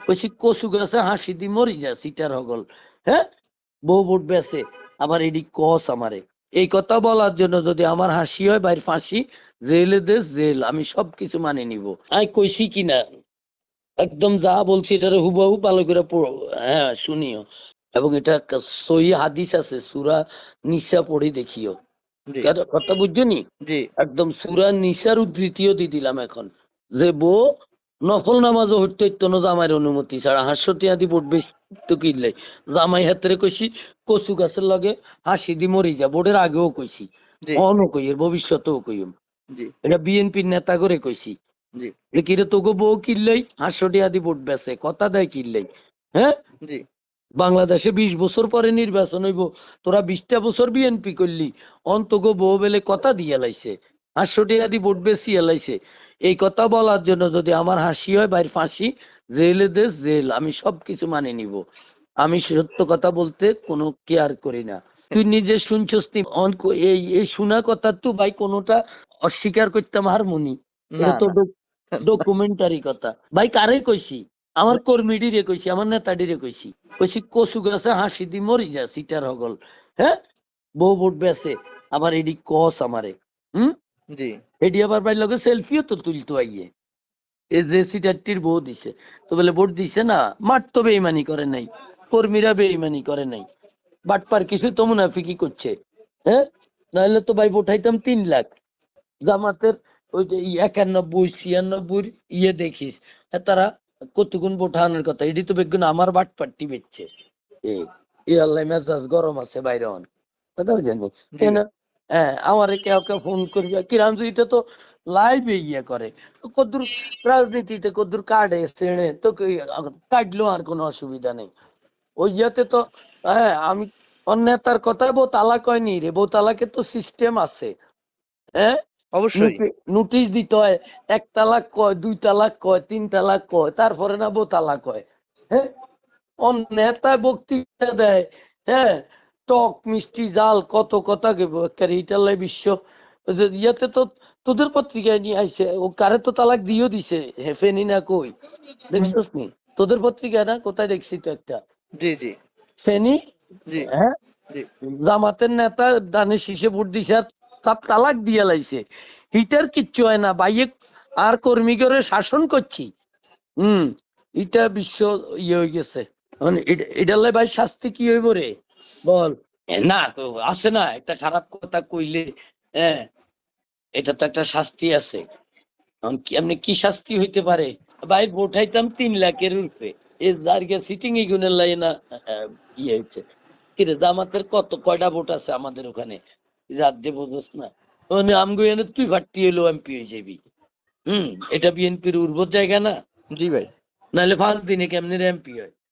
কইছি কচু গাছে হাসি দি মরি যা সিটার হগল। হ্যাঁ, বউ ভোট বেছে আবার এডি কস আমারে। এই কথা বলার জন্য যদি আমার হাসি হয় বাইর ফাঁসি, জেলে দেশ জেল, আমি সবকিছু মানে নিব। আমি কইছি কিনা একদম যা বলছি এটা হুবহু ভালো করে হ্যাঁ শুনিও। এবং এটা সহি হাদিস আছে, সূরা নিসা পড়ে দেখিও। জি কথা বুঝছো নি? জি একদম সূরা নিসার উদ্ধৃতিও দিয়ে দিলাম এখন, যে বউ নফল নামাজও হইতে হইতো না জামাইয়ের অনুমতি ছাড়া, 500 টাকা দিয়ে ভোট বেশি তো কিনলে। জামাই হাতেরে কইছি কচু গাছের লগে হাসি দি মরি যা, ভোটের আগেও কইছি, জি অনও কই, এর ভবিষ্যতেও কইম। জি এটা বিএনপির নেতা করে কইছি। জি কিরে তোকে বউ কিনলেই 500 টাকা দিয়ে ভোট বেছে, কথা দেয় কিনলেই। হ্যাঁ, জি বাংলাদেশে 20 বছর পরে নির্বাচন হইব, তোরা 20টা বছর বিএনপি করলি, অন্তগ বউ বেলে কথা দিয়ে লাইছে, 500 টাকা দিয়ে ভোট বেশি এলাইছে। এই কথা বলার জন্য যদি আমার হাসি হয় বাইর ফাঁসি, জেলে দেশ জেল, আমি সবকিছু মানে নিব। আমি সত্য কথা বলতে কোনো কেয়ার করি না। তুই নিজে শুনছস এই এই শোনা কথা তো ভাই কোনোটা অস্বীকার করতাম হারমোনি। না এটা তো না ডকুমেন্টারি কথা ভাই। কারে কইছি? আমার কর্মীডিরে কইছি, আমার নেতাডিরে কইছি। কইছি কচু গাছে হাসি দি মরি যা সিটার হগল। হ্যাঁ, বউ ভোট বেছে আবার এডি কস আমারে। হুম, জি এডি আবার ভাই লগে সেলফিও তো তুলতো আইয়ে। এই যে সিটারটির বউ দিছে তো বলে ভোট দিছে না, মাঠ তো বেইমানি করে নাই, কর্মীরা বেইমানি করে নাই, বাটপার কিছু তো মুনাফিকি করছে। হ্যাঁ, নাহলে তো ভাই ভোটাইতাম 3 লাখ। জামাতের ওই যে 91 96 ইয়ে দেখিস, হ্যাঁ, তারা কতগুণ ভোটানোর কথা, এটি তো বেগুন আমার বাটপাট্টি বেচছে। এই আল্লাহ মেজাজ গরম আছে বাইরে অন কথা জানি জি কেন। ভাই হ্যাঁ, আমারে কেউ কেউ ফোন করবে কিরাম, এটা তো লাইভে ইয়ে করে, তো কদ্দুর রাজনীতিতে কদ্দুর কার্ডে শ্রেণে তো কাটলেও আর কোনো অসুবিধা নেই। ওই ইয়েতে তো হ্যাঁ, আমি অন্যতার কথা বউ তালাক হয়নি রে, বউ তালাকের তো সিস্টেম আছে। হ্যাঁ, অবশ্যই নোটিশ দিতে হয়, 1 তালাক কয়, 2 তালাক কয়, 3 তালাক কয়, তারপরে না বউ তালাক হয়। হ্যাঁ, নেতা বক্তৃতা দেয়, হ্যাঁ, টক মিষ্টি জাল কত কথা ইটালাই বিশ্ব ইয়াতে তো তোদের পত্রিকায় নিয়ে আইছে, ও কারে তো তালাক দিয়েও দিছে, ফেনি না কই দেখছিস নি? তোদের পত্রিকায় না কোথায় দেখছি তো একটা জি জি ফেনি। জি হ্যাঁ, জি জামাতের নেতা দানের শীষে ভোট দিছে আর তার তালাক দিয়ে লাইছে। হিটার কিচ্ছু হয় না বাইয়ে, আর কর্মী করে শাসন করছি। হুম, এটা বিশ্ব ইয়ে হয়ে গেছে। এটার লাই ভাই শাস্তি কি হইব রে বল? না আছে না, একটা খারাপ কথা কইলে, হ্যাঁ, এটা তো একটা শাস্তি আছে। এখন এমনি কি শাস্তি হইতে পারে ভাই? ভোট হাইতাম 3 লাখের উপরে, এই জায়গা সিটিং এই গুণের লাই না ইয়ে হচ্ছে। কিরে জামাতের কয়টা ভোট আছে আমাদের ওখানে রাজ্যে, বোঝস না? মানে আমগো এনে তুই ভাট্টি এলো এমপি হয়ে যাবি। এটা বিএনপির উর্বর জায়গা না? জি ভাই নাহলে 5 দিনে কেমনে এমপি হয়?